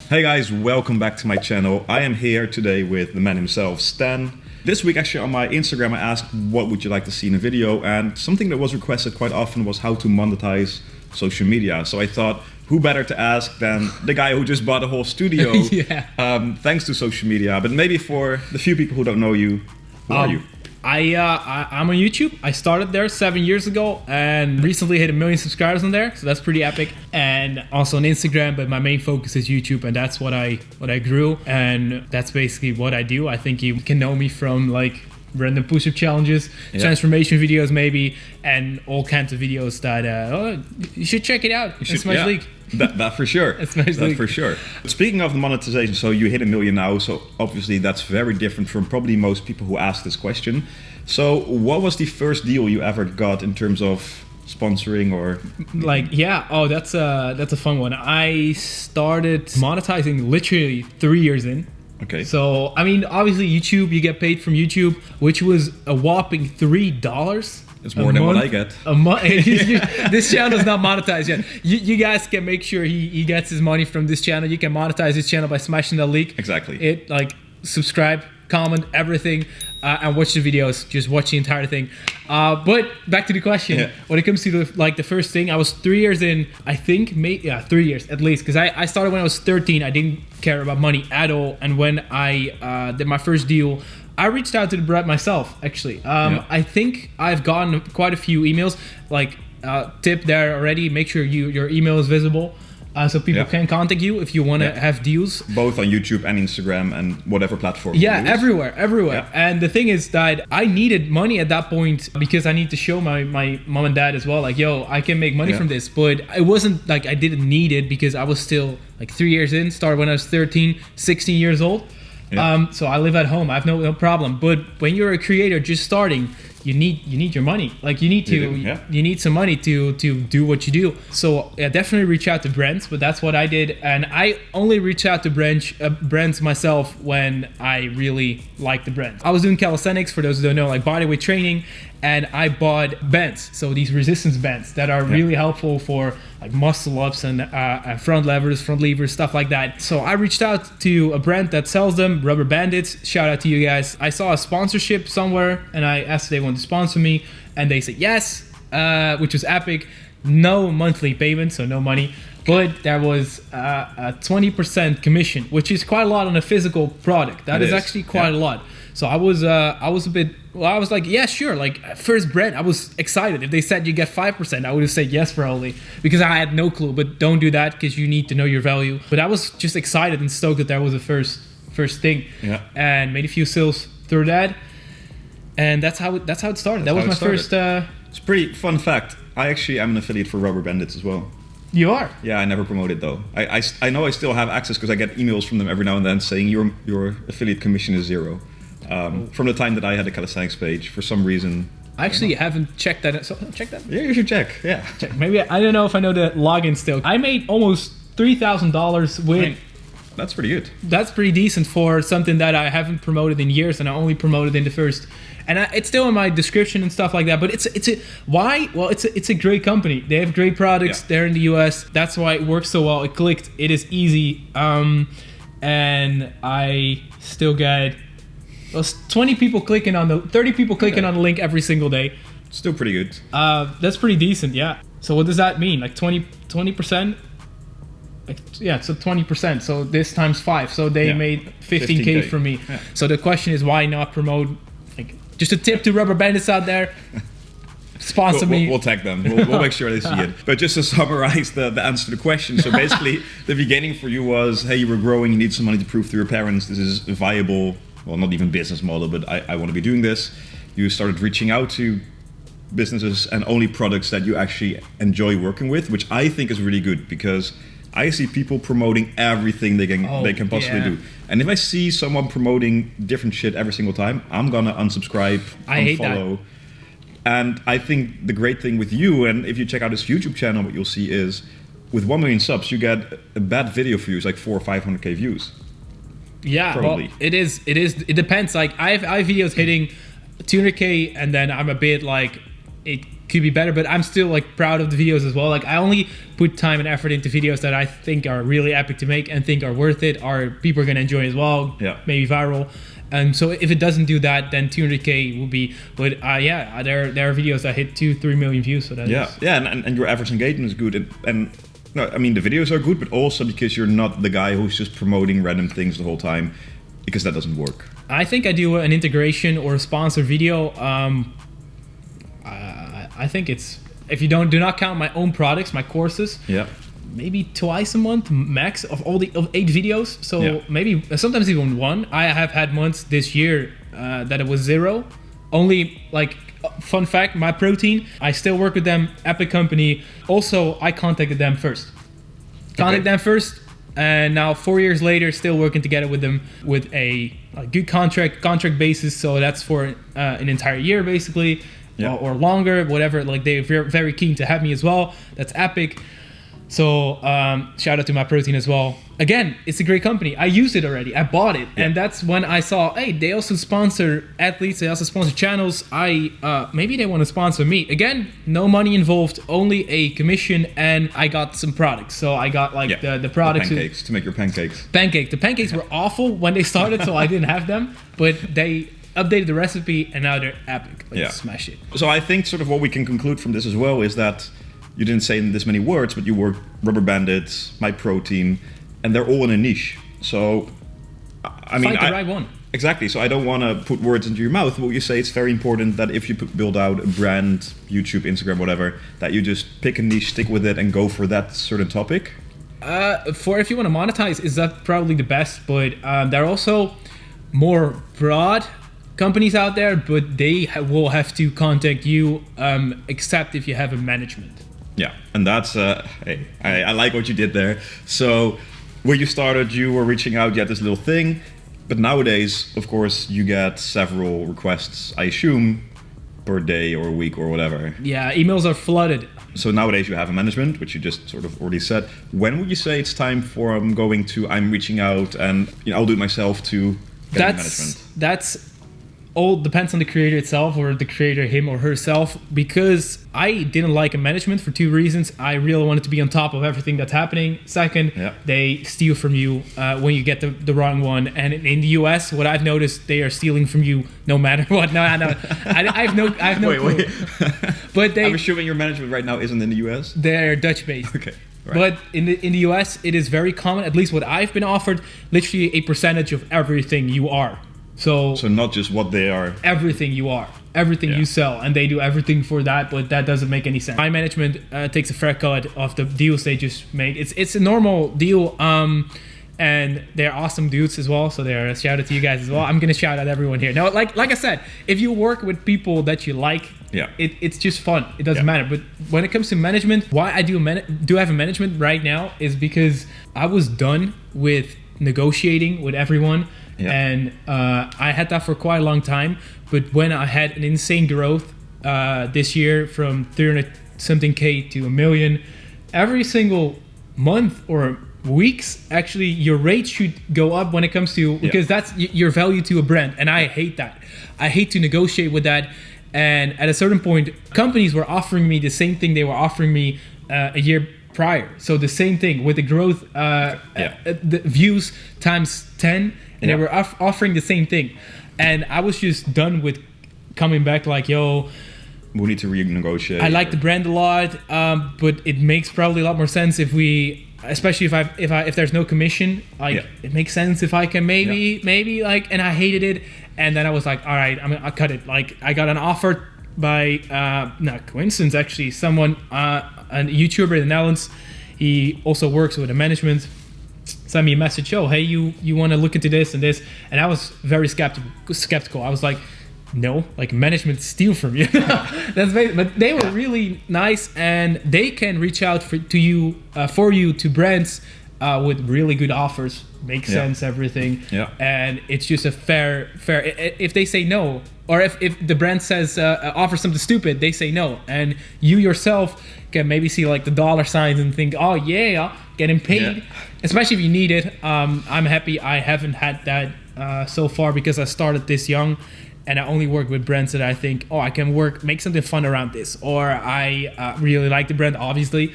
Hey guys, welcome back to my channel. I am here today with the man himself, Stan. This week actually on my Instagram I asked what would you like to see in a video, and something that was requested quite often was how to monetize social media. So I thought, who better to ask than the guy who just bought a whole studio thanks to social media. But maybe for the few people who don't know you, who are you? I'm on YouTube. I started there 7 years ago and recently hit 1 million subscribers on there, so that's pretty epic. And also on Instagram, but my main focus is YouTube, and that's what I grew, and that's basically what I do. I think you can know me from like random push-up challenges, transformation videos maybe, and all kinds of videos that you should check it out. It's my league. That for sure. It's my that for sure. Speaking of the monetization, so you hit 1 million now, so obviously that's very different from probably most people who ask this question. So what was the first deal you ever got in terms of sponsoring or that's a fun one. I started monetizing literally 3 years in. Okay. So I mean, obviously YouTube, you get paid from YouTube, which was a whopping $3. It's more than what I get. This channel is not monetized yet. You guys can make sure he gets his money from this channel. You can monetize his channel by smashing the link. Exactly. Subscribe, comment, everything, and watch the videos. Just watch the entire thing. But back to the question. When it comes to the first thing, I was 3 years in. I think 3 years at least, because I started when I was 13. I didn't care about money at all. And when I did my first deal, I reached out to the brand myself, actually. I think I've gotten quite a few emails, like tip there already. Make sure your email is visible so people can contact you if you want to have deals. Both on YouTube and Instagram and whatever platform. Yeah, everywhere. Yeah. And the thing is that I needed money at that point because I need to show my mom and dad as well, like, yo, I can make money from this. But it wasn't like I didn't need it because I was still like 3 years in, started when I was 13, 16 years old. So I live at home. I have no problem. But when you're a creator just starting, you need your money. Like you need some money to do what you do. So definitely reach out to brands. But that's what I did, and I only reach out to brands myself when I really like the brand. I was doing calisthenics, for those who don't know, like bodyweight training, and I bought bands. So these resistance bands that are really helpful for like muscle ups and front levers, stuff like that. So I reached out to a brand that sells them, Rubber Bandits. Shout out to you guys. I saw a sponsorship somewhere and I asked if they wanted to sponsor me, and they said yes, which was epic. No monthly payment, so no money. But there was a 20% commission, which is quite a lot on a physical product. That is actually quite a lot. So I was like, yeah, sure. Like first brand, I was excited. If they said you get 5%, I would have said yes probably, because I had no clue. But don't do that because you need to know your value. But I was just excited and stoked that was the first thing. Yeah. And made a few sales through that. And that's how it started. That was my first. It's a pretty fun fact. I actually am an affiliate for Rubber Bandits as well. You are? Yeah, I never promote it though. I know I still have access because I get emails from them every now and then saying your affiliate commission is 0. From the time that I had a calisthenics page, for some reason. I actually haven't checked that. So check that. Yeah, you should check. Yeah. Maybe I don't know if I know the login still. I made almost $3,000 with. I mean, that's pretty good. That's pretty decent for something that I haven't promoted in years, and I only promoted in the first. And it's still in my description and stuff like that. But it's a great company. They have great products. They're in the US. That's why it works so well. It clicked. It is easy. And I still get 20 people clicking on 30 people clicking on the link every single day. Still pretty good. That's pretty decent, yeah. So what does that mean? Like 20%? So 20%. So this times 5. So they made 15K from me. Yeah. So the question is, why not promote? Like, just a tip to Rubber Bandits out there. Sponsor me. We'll tag them. We'll make sure they see it. But just to summarize the answer to the question. So basically, the beginning for you was, hey, you were growing, you need some money to prove to your parents this is a viable, well, not even business model, but I want to be doing this. You started reaching out to businesses and only products that you actually enjoy working with, which I think is really good, because I see people promoting everything they can possibly do. And if I see someone promoting different shit every single time, I'm gonna unsubscribe, I hate unfollow. And I think the great thing with you, and if you check out his YouTube channel, what you'll see is, with 1 million subs, you get a bad video views, like 400 or 500K views. Yeah, probably. Well, it depends. Like I have videos hitting 200K, and then I'm a bit like, it could be better, but I'm still like proud of the videos as well. Like I only put time and effort into videos that I think are really epic to make and think are worth it, or people are gonna enjoy as well, maybe viral. And so if it doesn't do that, then 200K will be. But there are videos that hit 2-3 million views. So that and your average engagement is good. And no, I mean the videos are good, but also because you're not the guy who's just promoting random things the whole time, because that doesn't work. I think I do an integration or a sponsor video. I think it's, if you do not count my own products, my courses. Maybe twice a month max of 8 videos. So maybe sometimes even one. I have had months this year that it was 0. Only like fun fact, my protein, I still work with them, epic company. Also, I contacted them first. And now 4 years later, still working together with them with a good contract basis. So that's for an entire year basically, or longer, whatever. Like they're very keen to have me as well. That's epic. So shout out to my protein as well. Again, it's a great company. I used it already. I bought it, and that's when I saw, hey, they also sponsor athletes. They also sponsor channels. Maybe they want to sponsor me. Again, no money involved, only a commission, and I got some products. So I got the products. The pancakes to make your pancakes. The pancakes were awful when they started, so I didn't have them. But they updated the recipe, and now they're epic. Smash it. So I think sort of what we can conclude from this as well is that you didn't say in this many words, but you were Rubber Bandits, My Protein, and they're all in a niche. So, I mean, find the right one. Exactly. So I don't want to put words into your mouth. But you say it's very important that if you build out a brand, YouTube, Instagram, whatever, that you just pick a niche, stick with it, and go for that certain topic. If you want to monetize, is that probably the best? But there are also more broad companies out there, but they will have to contact you, except if you have a management. Yeah, and that's, hey, I like what you did there. So when you started, you were reaching out, you had this little thing, but nowadays, of course, you get several requests, I assume, per day or a week or whatever. Yeah, emails are flooded. So nowadays you have a management, which you just sort of already said. When would you say it's time for I'm reaching out and I'll do it myself to get management? That's all depends on the creator itself, or the creator, him or herself, because I didn't like a management for 2 reasons. I really wanted to be on top of everything that's happening. Second, they steal from you when you get the wrong one. And in the US, what I've noticed, they are stealing from you no matter what. No, I have no clue. But I'm assuming your management right now isn't in the US? They're Dutch based. Okay. Right. But in the US, it is very common, at least what I've been offered, literally a percentage of everything you are. So not just what they are. Everything you are. Everything you sell. And they do everything for that, but that doesn't make any sense. My management takes a fair cut of the deals they just make. It's a normal deal. And they're awesome dudes as well. So they're a shout out to you guys as well. I'm going to shout out everyone here. Now, like I said, if you work with people that you like, it's just fun. It doesn't matter. But when it comes to management, why I do have a management right now is because I was done with negotiating with everyone. And I had that for quite a long time. But when I had an insane growth this year from 300 something K to 1 million, every single month or weeks, actually, your rate should go up when it comes to, because that's your value to a brand. And I hate that. I hate to negotiate with that. And at a certain point, companies were offering me the same thing they were offering me a year prior. So the same thing with the growth, the views times 10. And they were offering the same thing. And I was just done with coming back like, yo, we need to renegotiate. I like the brand a lot, but it makes probably a lot more sense if we, especially if there's no commission, it makes sense if I can maybe like, and I hated it. And then I was like, all right, I'll cut it. Like I got an offer by, not coincidence actually, someone, a YouTuber in the Netherlands. He also works with a management. Send me a message, hey, you want to look into this and this, and I was very skeptical. I was like, no, like management steal from you. That's basically, but they were really nice, and they can reach out to you to brands with really good offers, makes sense, everything, and it's just a fair. If they say no, or if the brand says offer something stupid, they say no, and you yourself can maybe see like the dollar signs and think, oh yeah, getting paid, especially if you need it. I'm happy I haven't had that so far because I started this young, and I only work with brands that I think, oh, I can make something fun around this, or I really like the brand, obviously,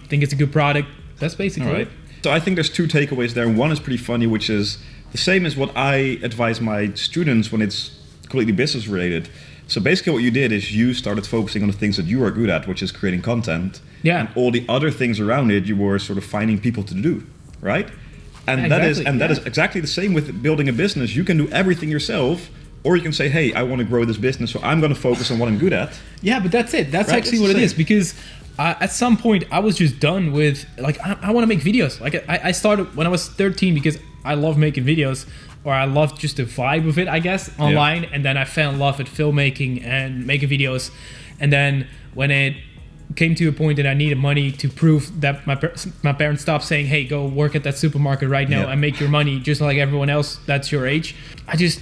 think it's a good product. That's basically it. So I think there's two takeaways there. One is pretty funny, which is the same as what I advise my students when it's completely business related. So basically what you did is you started focusing on the things that you are good at, which is creating content. Yeah. And all the other things around it, you were sort of finding people to do, right? And that is exactly the same with building a business. You can do everything yourself, or you can say, hey, I want to grow this business, so I'm going to focus on what I'm good at. Yeah, but that's it. That's right? Actually what it is, because at some point I was just done with, like, I want to make videos. Like I started when I was 13 because I love making videos, or I love just the vibe of it, I guess, online. And then I fell in love with filmmaking and making videos. And then when it came to a point that I needed money to prove that my parents stopped saying, hey, go work at that supermarket right now and make your money just like everyone else that's your age. I just,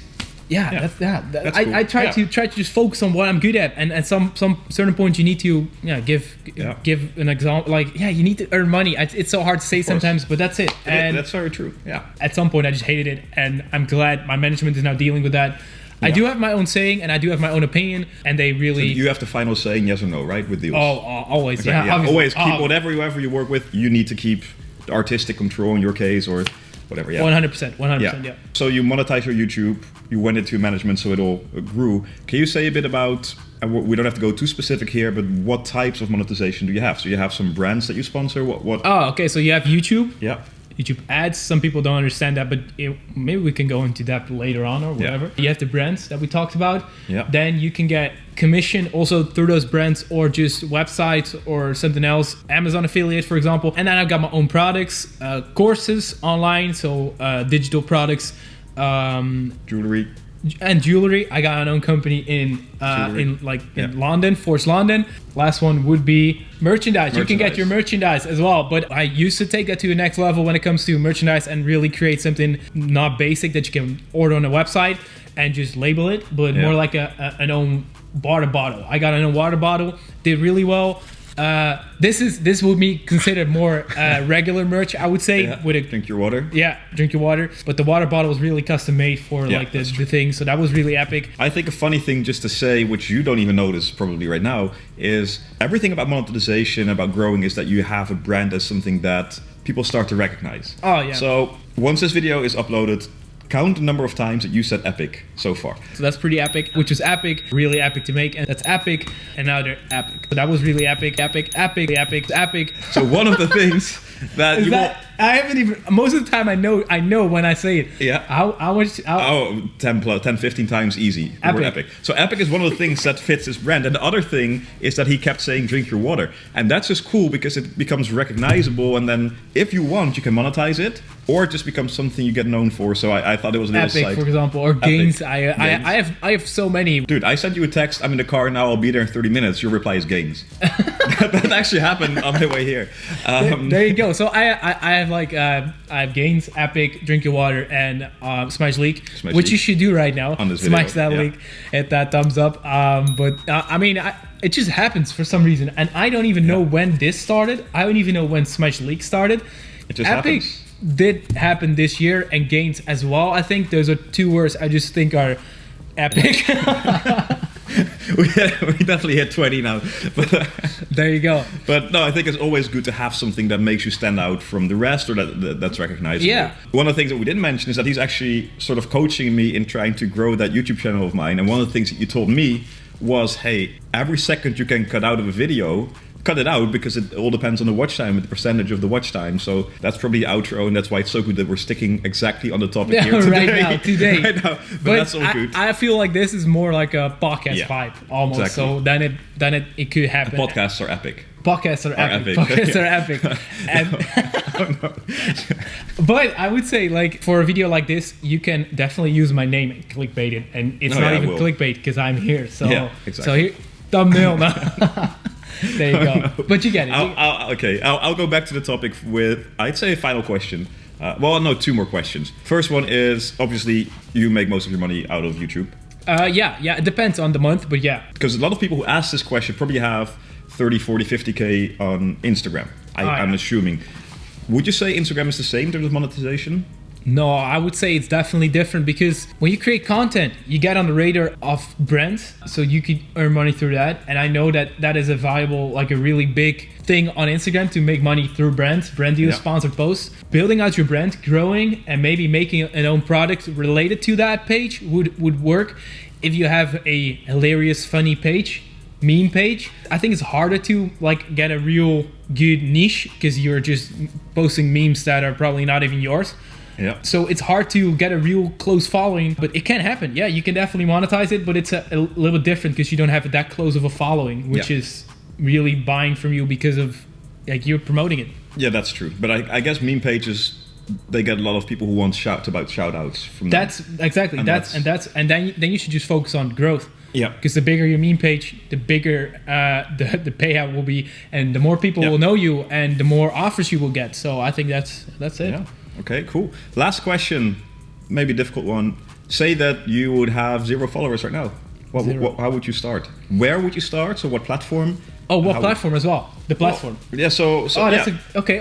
that's cool. I try to just focus on what I'm good at, and at some certain points you need to give an example. Like, you need to earn money. It's so hard to say sometimes, but that's it. And that's very true. Yeah. At some point I just hated it, and I'm glad my management is now dealing with that. I do have my own saying, and I do have my own opinion, and they really... So you have the final saying, yes or no, right, with deals? Oh, always. Exactly. Yeah, always keep whoever you work with, you need to keep the artistic control in your case, or whatever. 100%, yeah. So you monetize your YouTube, you went into management, so it all grew. Can you say a bit about, we don't have to go too specific here, but what types of monetization do you have? So you have some brands that you sponsor? What? Oh, okay, so you have YouTube. Yeah. YouTube ads. Some people don't understand that, but maybe we can go into that later on or whatever. Yeah. You have the brands that we talked about. Yeah. Then you can get commission also through those brands, or just websites or something else. Amazon affiliate, for example. And then I've got my own products, courses online, so digital products, jewelry. And jewelry. I got my own company in London, Force London. Last one would be merchandise. You can get your merchandise as well, but I used to take that to the next level when it comes to merchandise and really create something not basic that you can order on a website and just label it, but more like an own water bottle. I got an own water bottle, did really well. This would be considered more regular merch, I would say. With a drink your water. Yeah, drink your water. But the water bottle was really custom made for the thing, so that was really epic. I think a funny thing just to say, which you don't even notice probably right now, is everything about monetization, about growing, is that you have a brand as something that people start to recognize. Oh yeah. So once this video is uploaded, count the number of times that you said epic so far. So that's pretty epic, which is epic, really epic to make, and that's epic, and now they're epic. So that was really epic. So one of the things that I haven't even, most of the time I know when I say it. Yeah. How much? 10, 15 times easy. The word epic. So epic is one of the things that fits his brand. And the other thing is that he kept saying drink your water. And that's just cool because it becomes recognizable. And then if you want, you can monetize it, or it just becomes something you get known for. So I thought it was a little epic, side. for example, or gains. I have so many. Dude, I sent you a text. I'm in the car now. I'll be there in 30 minutes. Your reply is gains. That actually happened on my way here. There you go. So I have gains, epic, drink your water, and smash leak, which you should do right now. On this video, smash that leak, hit that thumbs up. It just happens for some reason, and I don't even know when this started. I don't even know when smash leak started. It just epic happens. Did happen this year, and gains as well. I think those are two words I just think are epic. We definitely hit 20 now. But there you go. But no, I think it's always good to have something that makes you stand out from the rest, or that's recognizable. Yeah. One of the things that we didn't mention is that he's actually sort of coaching me in trying to grow that YouTube channel of mine. And one of the things that you told me was, hey, every second you can cut out of a video, cut it out, because it all depends on the watch time, the percentage of the watch time. So that's probably the outro, and that's why it's so good that we're sticking exactly on the topic here today. Right now. But that's all good. I feel like this is more like a podcast vibe almost. Exactly. So then it could happen. And podcasts are epic. Podcasts are epic. Podcasts are epic. And but I would say, like, for a video like this, you can definitely use my name and clickbait it, and it's not even clickbait because I'm here. So exactly. So here, thumbnail now. There you go. But you get it. I'll go back to the topic with, I'd say, a final question. Two more questions. First one is, obviously, you make most of your money out of YouTube. It depends on the month, but yeah. Because a lot of people who ask this question probably have 30, 40, 50K on Instagram, I'm assuming. Would you say Instagram is the same in terms of monetization? No, I would say it's definitely different because when you create content, you get on the radar of brands, so you could earn money through that. And I know that that is a viable, like a really big thing on Instagram to make money through brands, brand deals, sponsored posts. Building out your brand, growing, and maybe making an own product related to that page would work if you have a hilarious, funny page. Meme page. I think it's harder to like get a real good niche because you're just posting memes that are probably not even yours. Yeah. So it's hard to get a real close following, but it can happen. Yeah, you can definitely monetize it, but it's a little bit different because you don't have that close of a following, which is really buying from you because of like you're promoting it. Yeah, that's true. But I guess meme pages, they get a lot of people who want shout outs from them. That's exactly. And then you should just focus on growth. Yeah. Because the bigger your meme page, the bigger the payout will be, and the more people will know you, and the more offers you will get. So I think that's it. Yeah. Okay, cool. Last question, maybe a difficult one. Say that you would have 0 followers right now. How would you start? Where would you start? So what platform? Oh, what platform as well? The platform. Well, yeah. So. That's okay.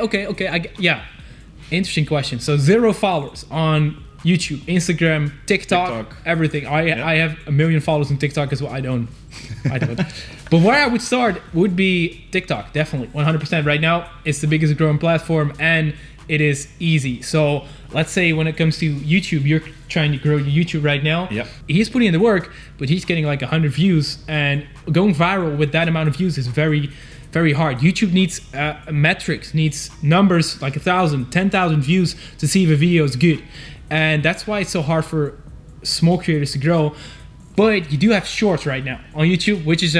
Interesting question. So 0 followers on YouTube, Instagram, TikTok. Everything. I have 1 million followers on TikTok as well. I don't. But where I would start would be TikTok, definitely, 100%. Right now, it's the biggest growing platform, and it is easy. So let's say when it comes to YouTube, you're trying to grow your YouTube right now. Yep. He's putting in the work, but he's getting like 100 views, and going viral with that amount of views is very, very hard. YouTube needs metrics, needs numbers like 1,000, 10,000 views to see if a video is good. And that's why it's so hard for small creators to grow. But you do have shorts right now on YouTube, which is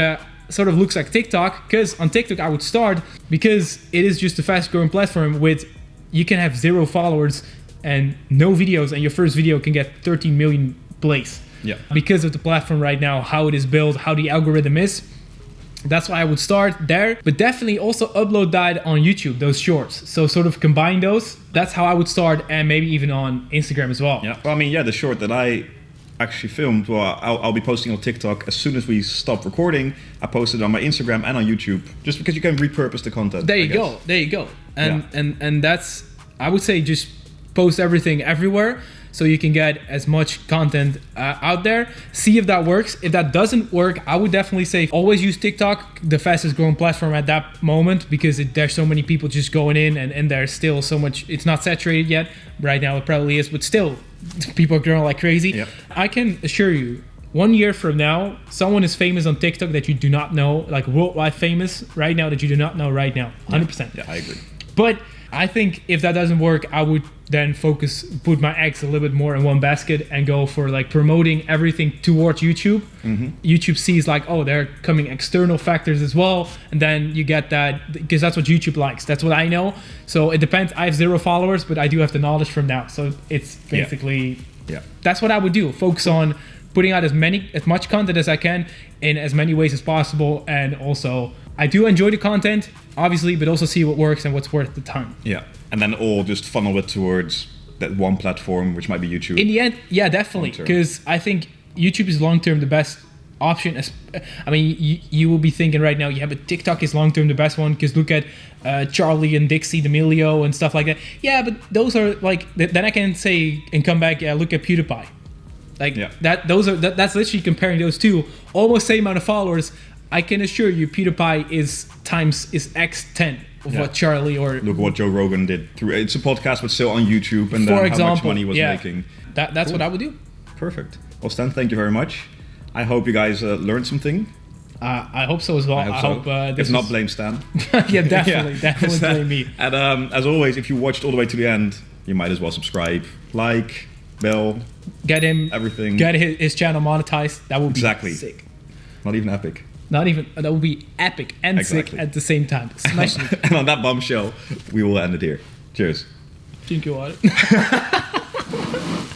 sort of looks like TikTok. Because on TikTok I would start because it is just a fast growing platform with you can have 0 followers and no videos, and your first video can get 13 million plays. Yeah. Because of the platform right now, how it is built, how the algorithm is. That's why I would start there, but definitely also upload that on YouTube, those shorts. So sort of combine those. That's how I would start, and maybe even on Instagram as well. Yeah. Well, I mean, the short that I actually filmed, well, I'll be posting on TikTok as soon as we stop recording. I posted it on my Instagram and on YouTube, just because you can repurpose the content. There you go. And that's, I would say, just post everything everywhere, so you can get as much content out there. See if that works. If that doesn't work, I would definitely say always use TikTok, the fastest growing platform at that moment, because there's so many people just going in, and there's still so much. It's not saturated yet. Right now it probably is, but still people are growing like crazy. Yep. I can assure you, 1 year from now, someone is famous on TikTok that you do not know, like worldwide famous right now that you do not know right now. 100%. Yeah, I agree. But I think if that doesn't work, I would then put my eggs a little bit more in one basket and go for like promoting everything towards YouTube. Mm-hmm. YouTube sees like, oh, there are coming external factors as well. And then you get that, because that's what YouTube likes. That's what I know. So it depends. I have 0 followers, but I do have the knowledge from now. So it's basically, that's what I would do. Focus on putting out as much content as I can in as many ways as possible. And also, I do enjoy the content, obviously, but also see what works and what's worth the time. Yeah. And then all just funnel it towards that one platform, which might be YouTube. In the end, yeah, definitely. Because I think YouTube is long-term the best option. I mean, you will be thinking right now, yeah, but TikTok is long-term the best one, because look at Charlie and Dixie D'Amelio and stuff like that. Yeah, but those are like, then I can say and come back, look at PewDiePie. Like that's literally comparing those two, almost same amount of followers. I can assure you PewDiePie is X10 of what Charlie or... Look what Joe Rogan did. It's a podcast, but still on YouTube, and then how much money he was making. That's what I would do. Perfect. Well, Stan, thank you very much. I hope you guys learned something. I hope so as well. I hope if not, blame Stan. Yeah, definitely blame me. And as always, if you watched all the way to the end, you might as well subscribe, like, bell, get him everything. Get his channel monetized. That would be sick. Not even epic. That would be epic and sick at the same time. And on that bombshell, we will end it here. Cheers. Thank you.